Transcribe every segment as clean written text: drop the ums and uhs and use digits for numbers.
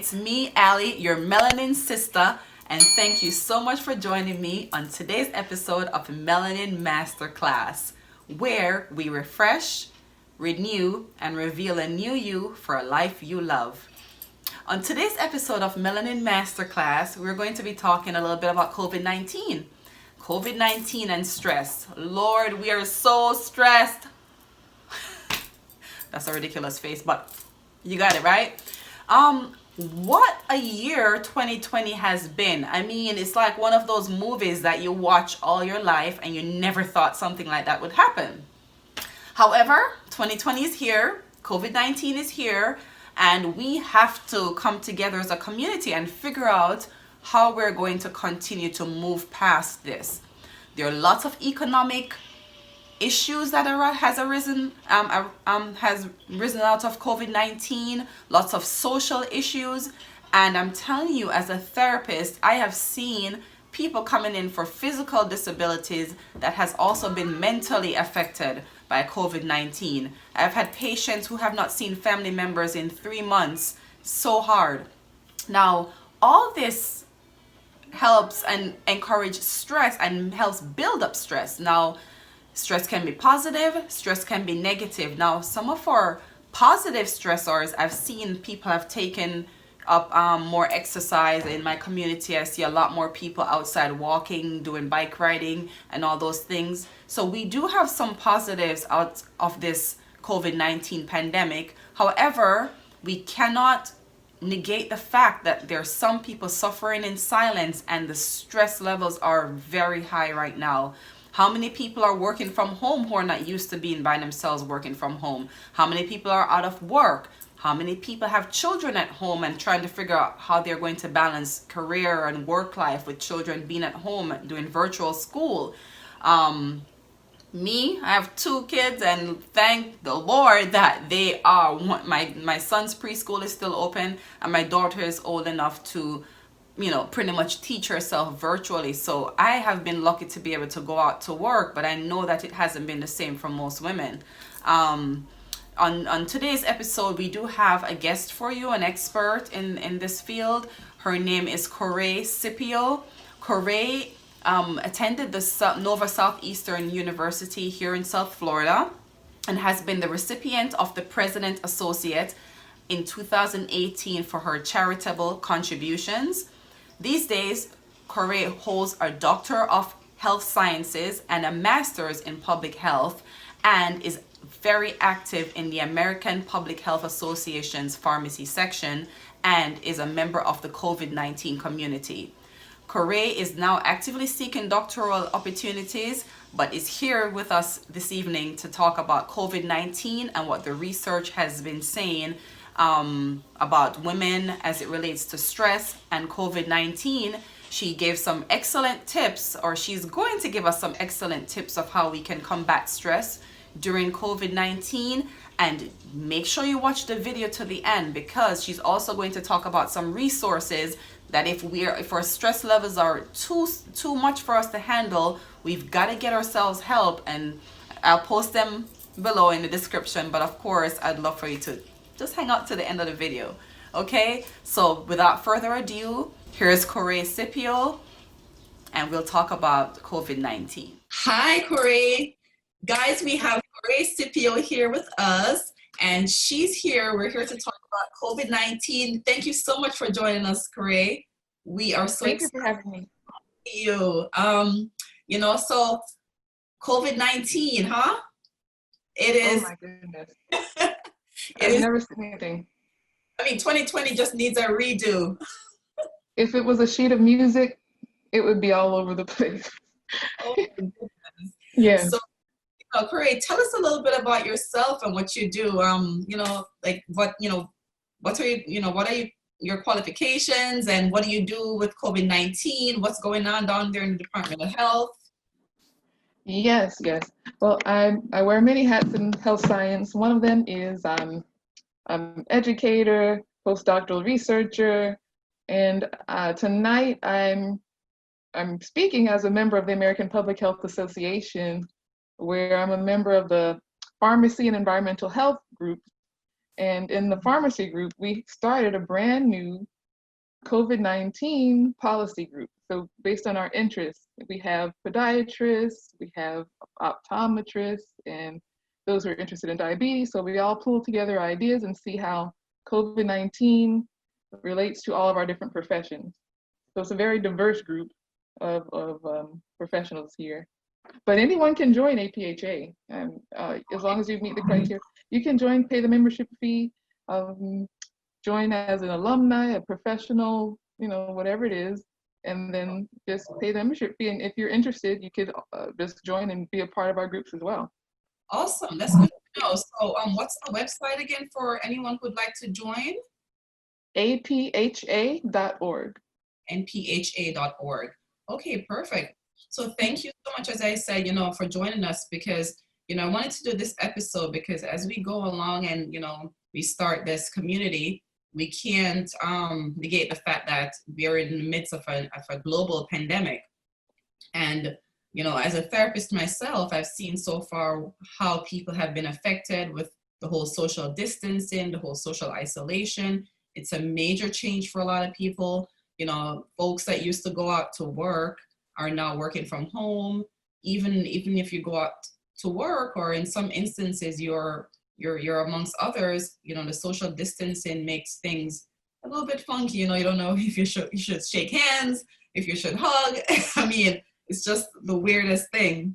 it's me, Allie, your melanin sister, and thank you so much for joining me on today's episode of Melanin Masterclass, where we refresh, renew, and reveal a new you for a life you love. On today's episode of Melanin Masterclass, we're going to be talking a little bit about COVID-19. COVID-19 and stress. Lord, we are so stressed. That's a ridiculous face, but you got it, right? What a year 2020 has been. I mean, it's like one of those movies that you watch all your life and you never thought something like that would happen. However, 2020 is here, COVID-19 is here, and we have to come together as a community and figure out how we're going to continue to move past this. There are lots of economic issues that has risen out of COVID-19, lots of social issues, and I'm telling you, as a therapist, I have seen people coming in for physical disabilities that has also been mentally affected by COVID-19. I've had patients who have not seen family members in 3 months. So hard. Now, all this helps and encourage stress and helps build up stress. Now, stress can be positive, stress can be negative. Now, some of our positive stressors, I've seen people have taken up more exercise. In my community, I see a lot more people outside walking, doing bike riding, and all those things. So we do have some positives out of this COVID-19 pandemic. However, we cannot negate the fact that there are some people suffering in silence and the stress levels are very high right now. How many people are working from home who are not used to being by themselves working from home? How many people are out of work? How many people have children at home and trying to figure out how they're going to balance career and work life with children being at home doing virtual school? Me, I have 2 kids, and thank the Lord that they are. My son's preschool is still open, and my daughter is old enough to pretty much teach herself virtually. So I have been lucky to be able to go out to work, but I know that it hasn't been the same for most women. On today's episode, we do have a guest for you, an expert in this field. Her name is Cuoree Sippio. Cuoree attended the Nova Southeastern University here in South Florida and has been the recipient of the President Associate in 2018 for her charitable contributions. These days, Cuoree holds a Doctor of Health Sciences and a Master's in Public Health and is very active in the American Public Health Association's pharmacy section and is a member of the COVID-19 community. Cuoree is now actively seeking doctoral opportunities, but is here with us this evening to talk about COVID-19 and what the research has been saying about women as it relates to stress and COVID-19. She gave some excellent tips, or she's going to give us some excellent tips of how we can combat stress during COVID-19. And make sure you watch the video to the end, because she's also going to talk about some resources that if our stress levels are too much for us to handle, we've got to get ourselves help. And I'll post them below in the description, but of course I'd love for you to just hang out to the end of the video. Okay, so without further ado, here's Cuoree Sippio, and we'll talk about COVID-19. Hi, Cuoree. Guys, we have Cuoree Sippio here with us, and she's here. We're here to talk about COVID-19. Thank you so much for joining us, Cuoree. We are so excited for having me. You. So COVID-19, huh? It is. Oh my goodness. I've never seen anything. I mean, 2020 just needs a redo. If it was a sheet of music, it would be all over the place. Oh my goodness. Yeah. So, Cuoree, tell us a little bit about yourself and what you do. What are your qualifications, and what do you do with COVID-19? What's going on down there in the Department of Health? Yes. Well, I wear many hats in health science. One of them is I'm educator, postdoctoral researcher, and tonight I'm speaking as a member of the American Public Health Association, where I'm a member of the Pharmacy and Environmental Health group. And in the pharmacy group, we started a brand new COVID-19 policy group. So based on our interests, we have podiatrists, we have optometrists, and those who are interested in diabetes. So we all pull together ideas and see how COVID-19 relates to all of our different professions. So it's a very diverse group of professionals here. But anyone can join APHA, and as long as you meet the criteria, you can join, pay the membership fee, join as an alumni, a professional, whatever it is, and then just pay the membership fee. And if you're interested, you could just join and be a part of our groups as well. Awesome, that's good to know. So what's the website again for anyone who'd like to join? APHA.org. npha.org. Okay, perfect. So thank you so much, as I said, for joining us, because, I wanted to do this episode because as we go along and, we start this community, we can't negate the fact that we are in the midst of a global pandemic. And, as a therapist myself, I've seen so far how people have been affected with the whole social distancing, the whole social isolation. It's a major change for a lot of people. Folks that used to go out to work are now working from home. Even if you go out to work, or in some instances you're amongst others, the social distancing makes things a little bit funky. You don't know if you should shake hands, if you should hug. I mean, it's just the weirdest thing.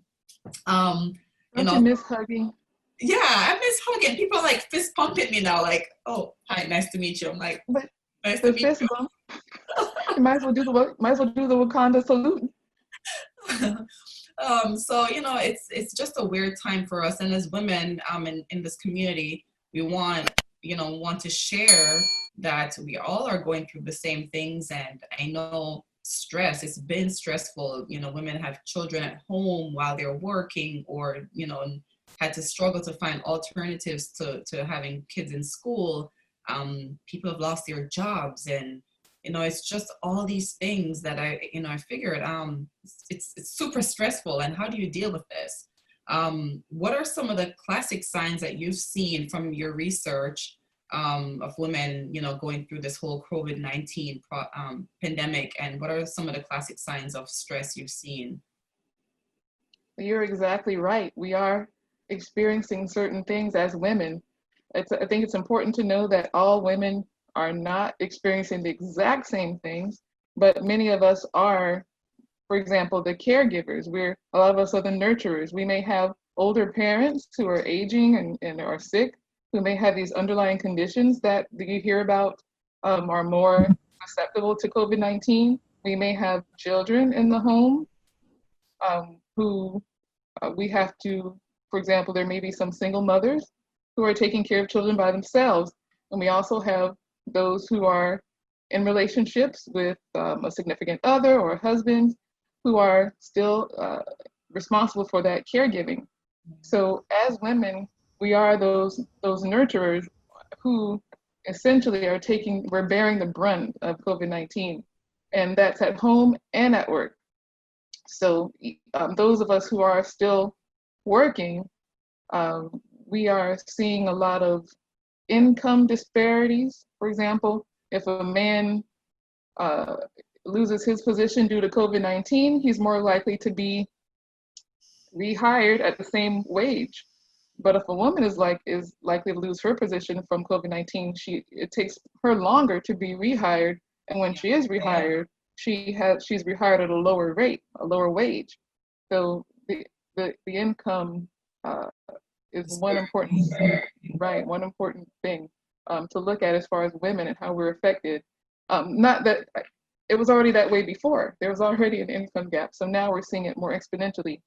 Don't you miss hugging? Yeah, I miss hugging. People are like fist pumping me now, like, oh, hi, nice to meet you. I'm like, nice to meet you. Bump. You might as well do the Wakanda salute. So it's just a weird time for us, and as women in this community, we want to share that we all are going through the same things. And I know it's been stressful. Women have children at home while they're working, or had to struggle to find alternatives to having kids in school. People have lost their jobs, and it's just all these things that I figured it's super stressful. And how do you deal with this? What are some of the classic signs that you've seen from your research of women, going through this whole COVID-19 pandemic? And what are some of the classic signs of stress you've seen? You're exactly right. We are experiencing certain things as women. I think it's important to know that all women are not experiencing the exact same things, but many of us are. For example, the caregivers. A lot of us are the nurturers. We may have older parents who are aging and are sick, who may have these underlying conditions that you hear about, are more susceptible to COVID-19. We may have children in the home who we have to, for example, there may be some single mothers who are taking care of children by themselves. And we also have those who are in relationships with a significant other or a husband who are still responsible for that caregiving. So as women, we are those nurturers who essentially we're bearing the brunt of COVID-19, and that's at home and at work. So those of us who are still working, we are seeing a lot of income disparities. For example, if a man loses his position due to COVID-19, he's more likely to be rehired at the same wage. But if a woman is likely to lose her position from COVID-19, it takes her longer to be rehired. And when she is rehired, she's rehired at a lower rate, a lower wage. So the income is one important thing to look at as far as women and how we're affected. Not that it was already that way before. There was already an income gap, so now we're seeing it more exponentially.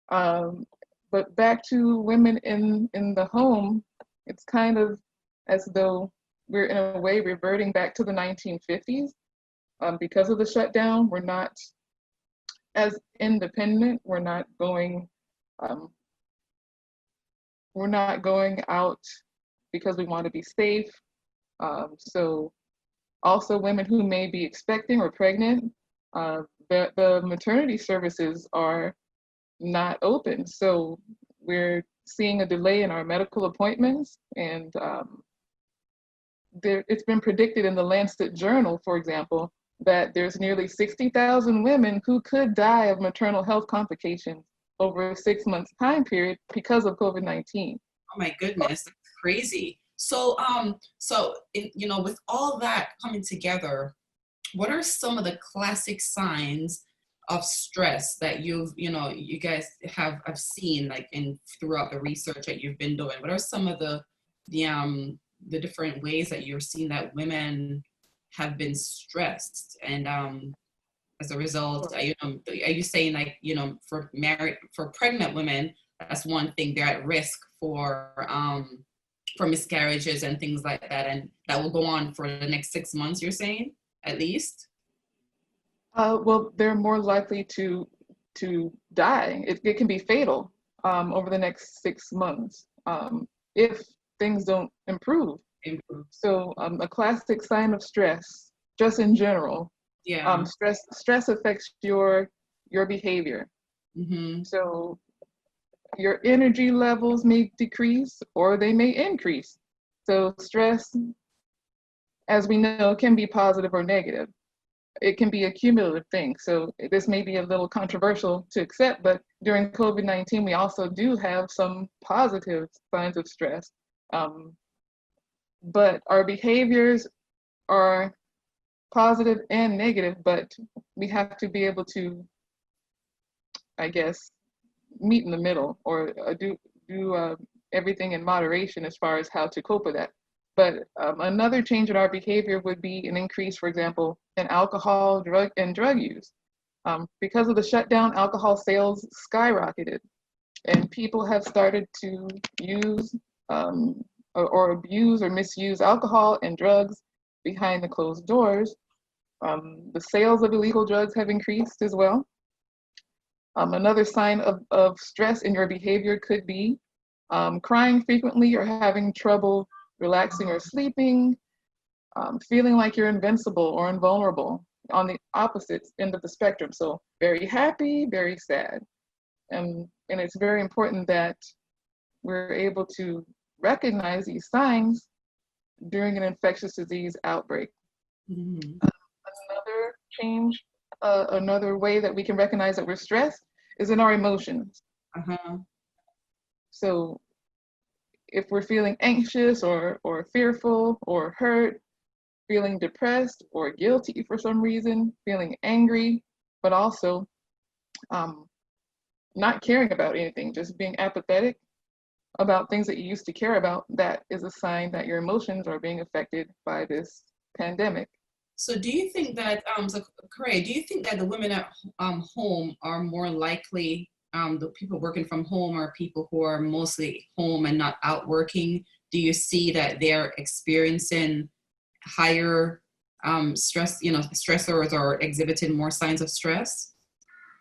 But back to women in the home, it's kind of as though we're in a way reverting back to the 1950s. Because of the shutdown, we're not as independent. We're not going out because we want to be safe. So also women who may be expecting or pregnant, the maternity services are not open. So we're seeing a delay in our medical appointments, and it's been predicted in the Lancet Journal, for example, that there's nearly 60,000 women who could die of maternal health complications over a 6 month time period because of COVID-19. Oh my goodness, that's crazy. So, with all that coming together, what are some of the classic signs of stress that you guys have seen, like throughout the research that you've been doing? What are some of the different ways that you're seeing that women have been stressed, and as a result, are you saying, like, for pregnant women, that's one thing, they're at risk for miscarriages and things like that, and that will go on for the next 6 months, you're saying, at least? Well, they're more likely to die. It can be fatal over the next 6 months if things don't improve. So a classic sign of stress, just in general, stress affects your behavior. Mm-hmm. So your energy levels may decrease or they may increase. So stress, as we know, can be positive or negative. It can be a cumulative thing. So this may be a little controversial to accept, but during COVID-19, we also do have some positive signs of stress. But our behaviors are positive and negative, but we have to be able to, I guess, meet in the middle, or do everything in moderation as far as how to cope with that. But another change in our behavior would be an increase, for example, in alcohol, drug use. Because of the shutdown, alcohol sales skyrocketed, and people have started to use or abuse or misuse alcohol and drugs behind the closed doors. The sales of illegal drugs have increased as well. Another sign of stress in your behavior could be crying frequently or having trouble relaxing or sleeping, feeling like you're invincible or invulnerable, on the opposite end of the spectrum. So very happy, very sad. And it's very important that we're able to recognize these signs during an infectious disease outbreak. Mm-hmm. Another change, another way that we can recognize that we're stressed is in our emotions. Uh-huh. So if we're feeling anxious or fearful or hurt, feeling depressed or guilty for some reason, feeling angry, but also not caring about anything, just being apathetic about things that you used to care about, that is a sign that your emotions are being affected by this pandemic. So do you think that, Cuoree, do you think that the women at home are more likely, the people working from home, or people who are mostly home and not out working, do you see that they're experiencing higher stress, stressors, or exhibiting more signs of stress?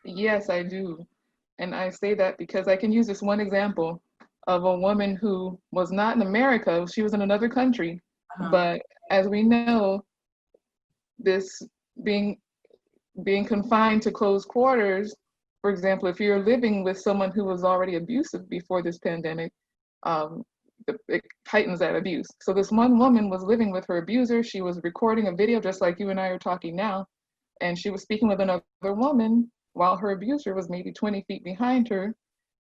Yes, I do. And I say that because I can use this one example of a woman who was not in America, she was in another country. Uh-huh. But as we know, this being confined to closed quarters, for example, if you're living with someone who was already abusive before this pandemic, it heightens that abuse. So this one woman was living with her abuser. She was recording a video just like you and I are talking now, and she was speaking with another woman while her abuser was maybe 20 feet behind her,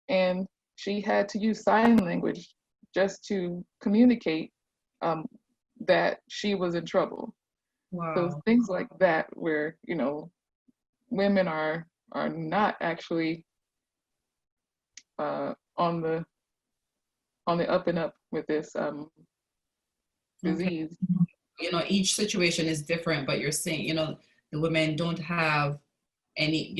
and she had to use sign language just to communicate that she was in trouble. Wow. So things like that, where women are not actually on the up and up with this disease. Okay. Each situation is different, but you're saying, the women don't have any,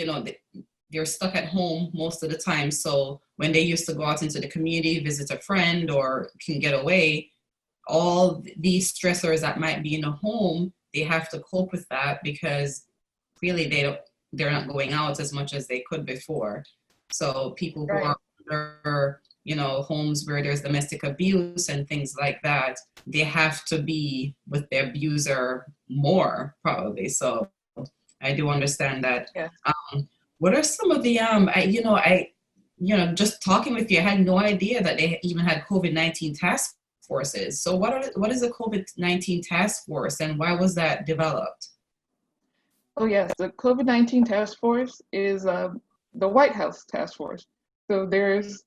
they're stuck at home most of the time. So when they used to go out into the community, visit a friend, or can get away, all these stressors that might be in the home, they have to cope with that, because really they're not going out as much as they could before. So people who are under, homes where there's domestic abuse and things like that, they have to be with their abuser more, probably. So I do understand that. Yeah. What are some of the just talking with you, I had no idea that they even had COVID-19 task forces. So what is a COVID-19 task force, and why was that developed? Oh yes, the COVID-19 task force is the White House task force. So there's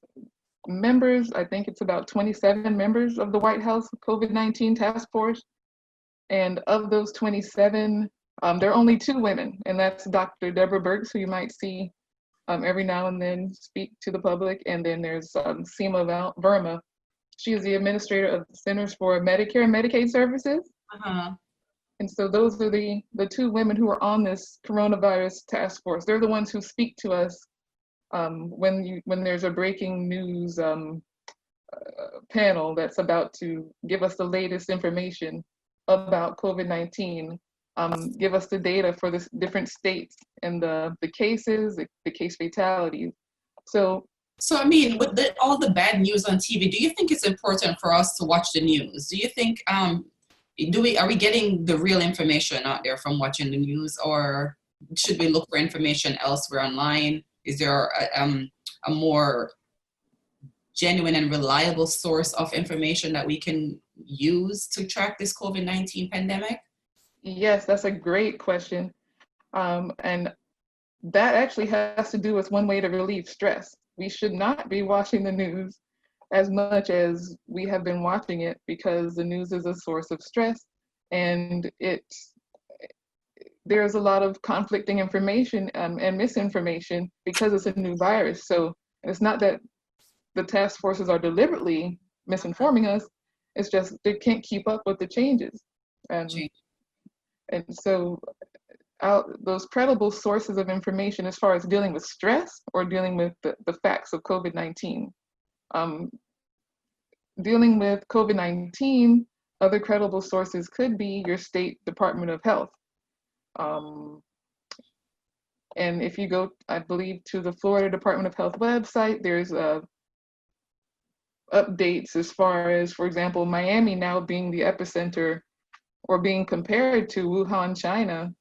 members, I think it's about 27 members of the White House COVID-19 task force. And of those 27, there are only 2 women, and that's Dr. Deborah Birx, who you might see every now and then speak to the public. And then there's Seema Verma. She is the administrator of the Centers for Medicare and Medicaid Services. Uh-huh. And so those are the 2 women who are on this coronavirus task force. They're the ones who speak to us when there's a breaking news panel that's about to give us the latest information about COVID-19, give us the data for the different states and the cases, the case fatalities. So I mean, with all the bad news on TV, do you think it's important for us to watch the news? Do you think are we getting the real information out there from watching the news, or should we look for information elsewhere online? Is there a more genuine and reliable source of information that we can use to track this COVID-19 pandemic? Yes, that's a great question. And that actually has to do with one way to relieve stress. We should not be watching the news as much as we have been watching it, because the news is a source of stress, and there's a lot of conflicting information and misinformation because it's a new virus. So it's not that the task forces are deliberately misinforming us, it's just they can't keep up with the changes. And so those credible sources of information as far as dealing with stress or dealing with the facts of COVID-19. Dealing with COVID-19, other credible sources could be your state Department of Health. And if you go, I believe, to the Florida Department of Health website, there's updates as far as, for example, Miami now being the epicenter, or being compared to Wuhan, China,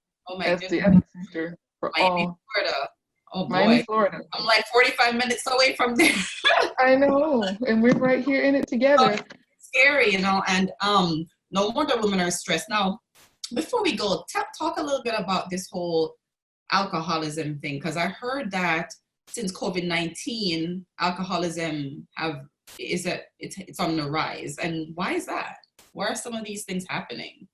as the epicenter for Miami, Florida. Oh boy. Miami, Florida. I'm like 45 minutes away from there. I know, and we're right here in it together. Scary, and no wonder women are stressed. Now, before we go, talk a little bit about this whole alcoholism thing, because I heard that since COVID-19, alcoholism it's on the rise. And why is that? Why are some of these things happening?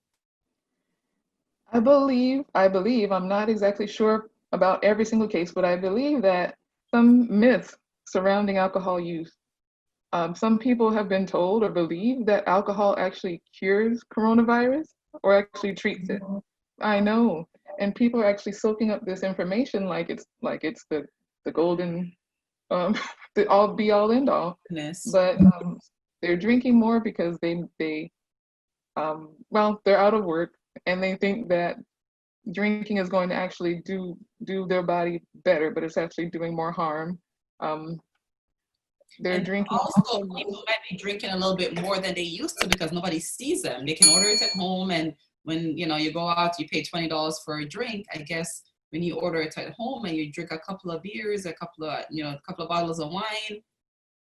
I believe, I'm not exactly sure about every single case, but I believe that some myths surrounding alcohol use. Some people have been told or believe that alcohol actually cures coronavirus or actually treats it. I know, and people are actually soaking up this information like it's the golden, the all be all end all. Goodness. But they're drinking more because they're out of work, and they think that drinking is going to actually do their body better, but it's actually doing more harm. They're drinking. Also, people might be drinking a little bit more than they used to because nobody sees them. They can order it at home, and when you go out, you pay $20 for a drink. I guess when you order it at home and you drink a couple of beers, a couple of bottles of wine,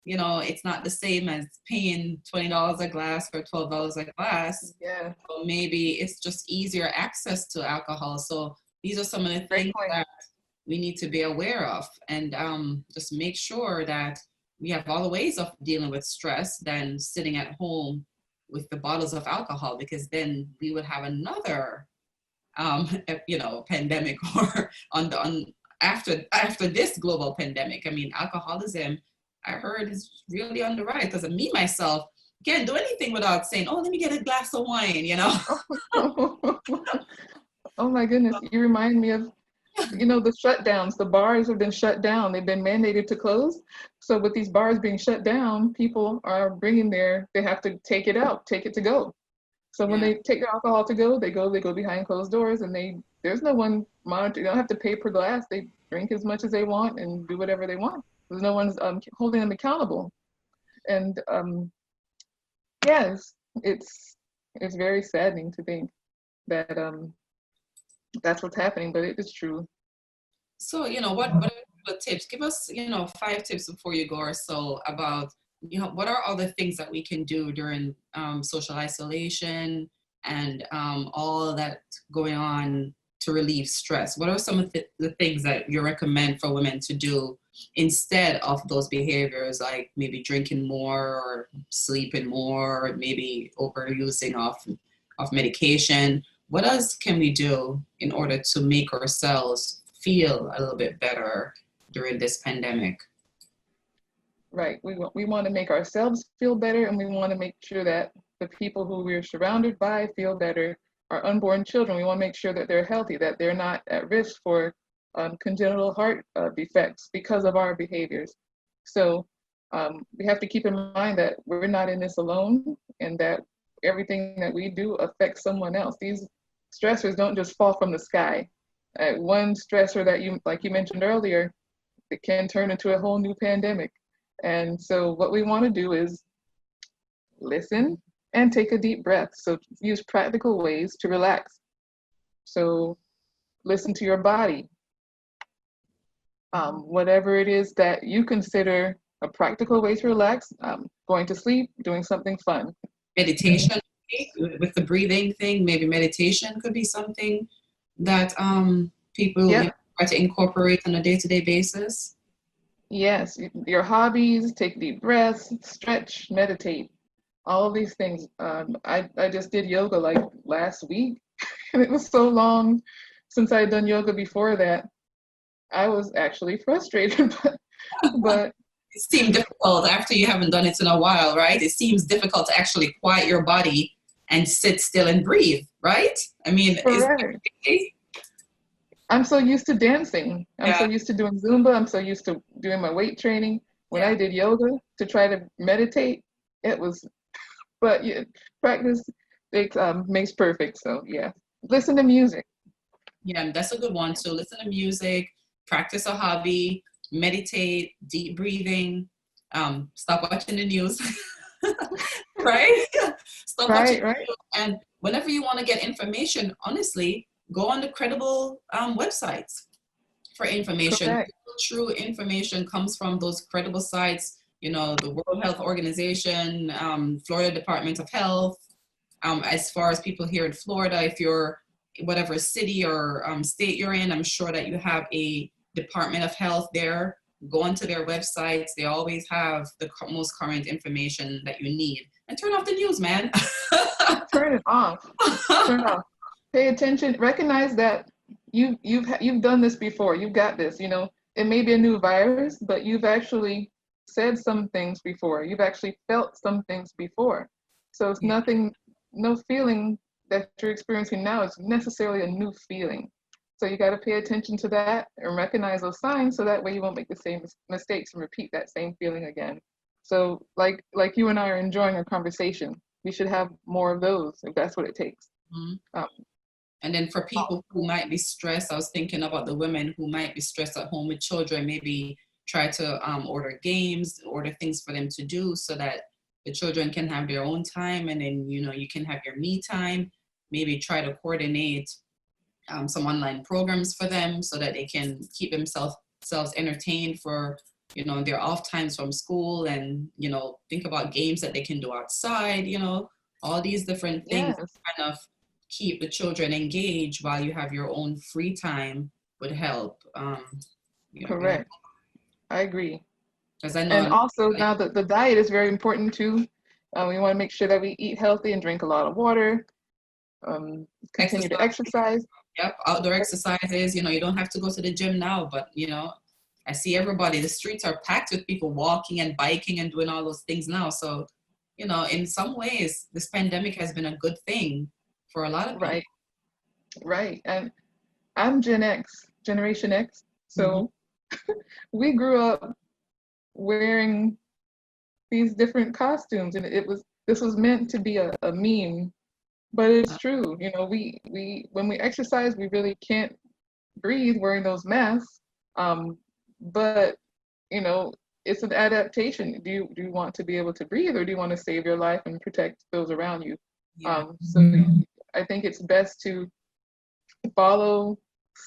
it's not the same as paying $20 a glass or $12 a glass. Yeah. So maybe it's just easier access to alcohol. So these are some of the things that we need to be aware of, and just make sure that we have all the ways of dealing with stress than sitting at home with the bottles of alcohol, because then we would have another, pandemic or after this global pandemic. I mean, alcoholism, I heard, is really on the rise, because me myself can't do anything without saying, "Oh, let me get a glass of wine," Oh my goodness, you remind me of the shutdowns. The bars have been shut down. They've been mandated to close. So with these bars being shut down, people are they have to take it to go. So when they take the alcohol to go, they go behind closed doors, and there's no one monitoring. They don't have to pay per glass. They drink as much as they want and do whatever they want. There's no one's holding them accountable. And yes, it's very saddening to think that that's what's happening, but it is true. So, what are the tips? Give us, 5 tips before you go or so about what are all the things that we can do during social isolation and all that going on to relieve stress? What are some of the things that you recommend for women to do instead of those behaviors, like maybe drinking more or sleeping more, or maybe overusing of medication? What else can we do in order to make ourselves feel a little bit better during this pandemic? Right. We want to make ourselves feel better, and we want to make sure that the people who we're surrounded by feel better. Our unborn children, we want to make sure that they're healthy, that they're not at risk for congenital heart defects because of our behaviors. So we have to keep in mind that we're not in this alone, and that everything that we do affects someone else. These stressors don't just fall from the sky. One stressor that like you mentioned earlier, it can turn into a whole new pandemic. And so what we want to do is listen and take a deep breath. So use practical ways to relax. So listen to your body. Whatever it is that you consider a practical way to relax, going to sleep, doing something fun. Meditation, with the breathing thing, maybe meditation could be something that people try to incorporate on a day-to-day basis. Yes, your hobbies, take deep breaths, stretch, meditate, all of these things. I just did yoga like last week, and it was so long since I had done yoga before that. I was actually frustrated, but it seemed difficult after you haven't done it in a while, right? It seems difficult to actually quiet your body and sit still and breathe, right? I mean, I'm so used to dancing. I'm so used to doing Zumba. I'm so used to doing my weight training. When I did yoga to try to meditate, it was, but practice makes perfect. So yeah, listen to music. Yeah, that's a good one. So listen to music, practice a hobby, meditate, deep breathing, stop watching the news, right? Stop watching the news. And whenever you want to get information, honestly, go on the credible websites for information. Correct. True information comes from those credible sites, you know, the World Health Organization, Florida Department of Health. As far as people here in Florida, if you're whatever city or state you're in, I'm sure that you have a Department of Health there. Go onto their websites. They always have the most current information that you need. And turn off the news, man. Turn it off. Turn it off. Pay attention. Recognize that you've done this before. You've got this. You know, it may be a new virus, but you've actually said some things before. You've actually felt some things before. So it's nothing, no feeling that you're experiencing now is necessarily a new feeling. So you got to pay attention to that and recognize those signs, so that way you won't make the same mistakes and repeat that same feeling again. So like you and I are enjoying our conversation, we should have more of those if that's what it takes. Mm-hmm. And then for people who might be stressed, I was thinking about the women who might be stressed at home with children, maybe try to order games, order things for them to do so that the children can have their own time, and then, you know, you can have your me time. Maybe try to coordinate some online programs for them so that they can keep themselves entertained for, you know, their off times from school, and, you know, think about games that they can do outside, you know, all these different things kind of keep the children engaged while you have your own free time would help. Correct. I agree. Because I know, and also now the diet is very important too. We want to make sure that we eat healthy and drink a lot of water. Continue to exercise. Yep, outdoor exercises. You know, you don't have to go to the gym now, but, you know, I see everybody, the streets are packed with people walking and biking and doing all those things now. So, you know, in some ways, this pandemic has been a good thing for a lot of people. Right. And I'm Generation X. So we grew up wearing these different costumes, and this was meant to be a meme, but it's true. You know, we when we exercise, we really can't breathe wearing those masks. But you know, it's an adaptation. Do you want to be able to breathe, or do you want to save your life and protect those around you? So I think it's best to follow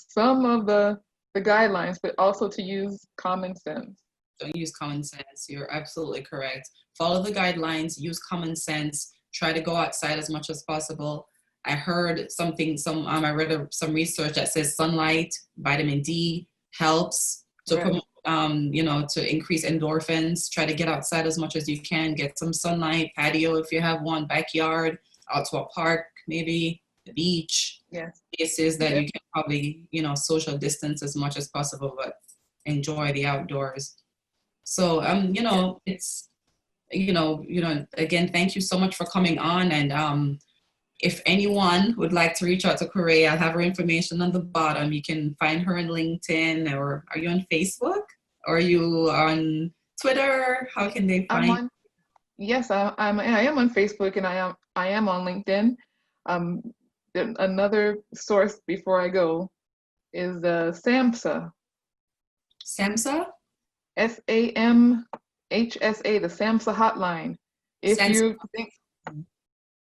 some of the guidelines, but also to use common sense. Don't use common sense. You're absolutely correct. Follow the guidelines, use common sense, try to go outside as much as possible. I heard I read some research that says sunlight, vitamin D helps to Right. promote, to increase endorphins. Try to get outside as much as you can, get some sunlight, patio if you have one, backyard, out to a park, maybe the beach, Yes. places that Yes. you can probably, social distance as much as possible, but enjoy the outdoors. So, it's, again, thank you so much for coming on. And if anyone would like to reach out to Cuoree, I'll have her information on the bottom. You can find her on LinkedIn, or are you on Facebook? Or are you on Twitter? How can they I'm find? on. Yes, I am on Facebook, and I am on LinkedIn. Um, Another source before I go is SAMHSA, SAMHSA? SAMHSA, the SAMHSA Hotline. If SAMHSA, you think,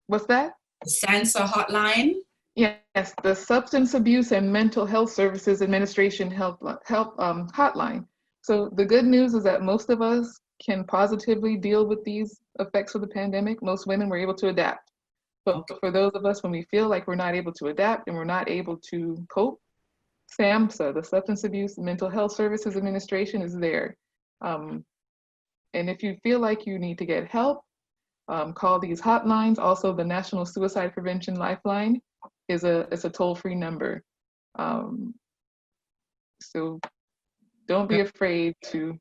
what's that? SAMHSA Hotline? Yes, the Substance Abuse and Mental Health Services Administration hotline. So the good news is that most of us can positively deal with these effects of the pandemic. Most women were able to adapt. But Okay. for those of us, when we feel like we're not able to adapt and we're not able to cope, SAMHSA, the Substance Abuse and Mental Health Services Administration, is there. Um, and if you feel like you need to get help, call these hotlines. Also, the National Suicide Prevention Lifeline is a toll-free number. Um, so don't be afraid to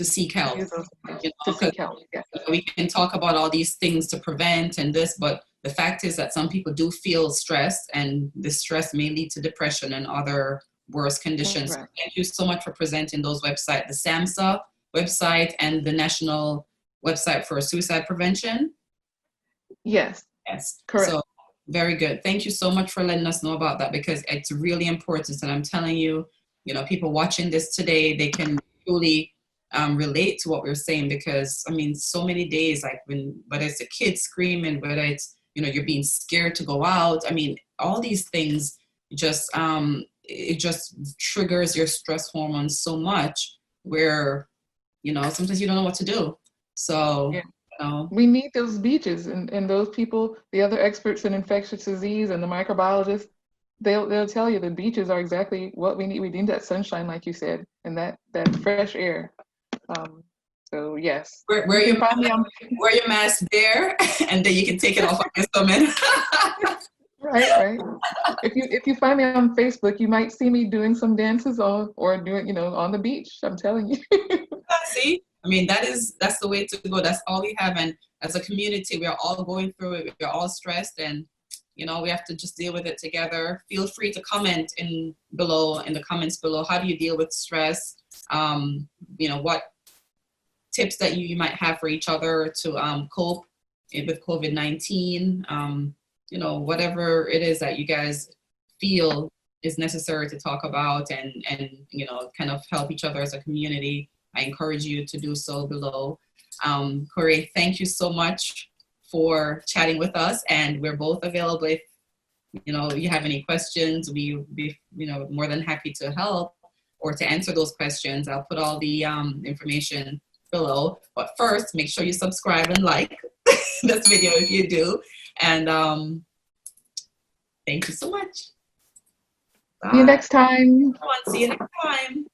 Seek help. use those You to know, 'cause seek help. Yeah. we can talk about all these things to prevent and this, but the fact is that some people do feel stressed, and this stress may lead to depression and other worse conditions. Right. Thank you so much for presenting those websites, the SAMHSA website and the national website for suicide prevention. Yes. Yes. Correct. So very good. Thank you so much for letting us know about that, because it's really important. And I'm telling you, people watching this today, they can truly relate to what we're saying, because I mean, so many days, like whether it's a kid screaming, whether it's, you're being scared to go out. I mean, all these things just, it just triggers your stress hormones so much where, sometimes you don't know what to do. So, Yeah. We need those beaches, and those people, the other experts in infectious disease and the microbiologists, they'll tell you the beaches are exactly what we need. We need that sunshine, like you said, and that fresh air. So yes, wear you your can find me on. wear your mask there, and then you can take it off on your stomach. Right. If you find me on Facebook, you might see me doing some dances or doing on the beach. I'm telling you. See, I mean, that's the way to go. That's all we have, and as a community, we are all going through it. We're all stressed, and we have to just deal with it together. Feel free to comment in the comments below. How do you deal with stress? What tips that you might have for each other to cope with COVID-19? Whatever it is that you guys feel is necessary to talk about, and kind of help each other as a community. I encourage you to do so below. Cory, thank you so much for chatting with us, and we're both available if you have any questions. We'll be more than happy to help or to answer those questions. I'll put all the information below, but first make sure you subscribe and like this video if you do, and thank you so much. Bye. See you next time. See you next time.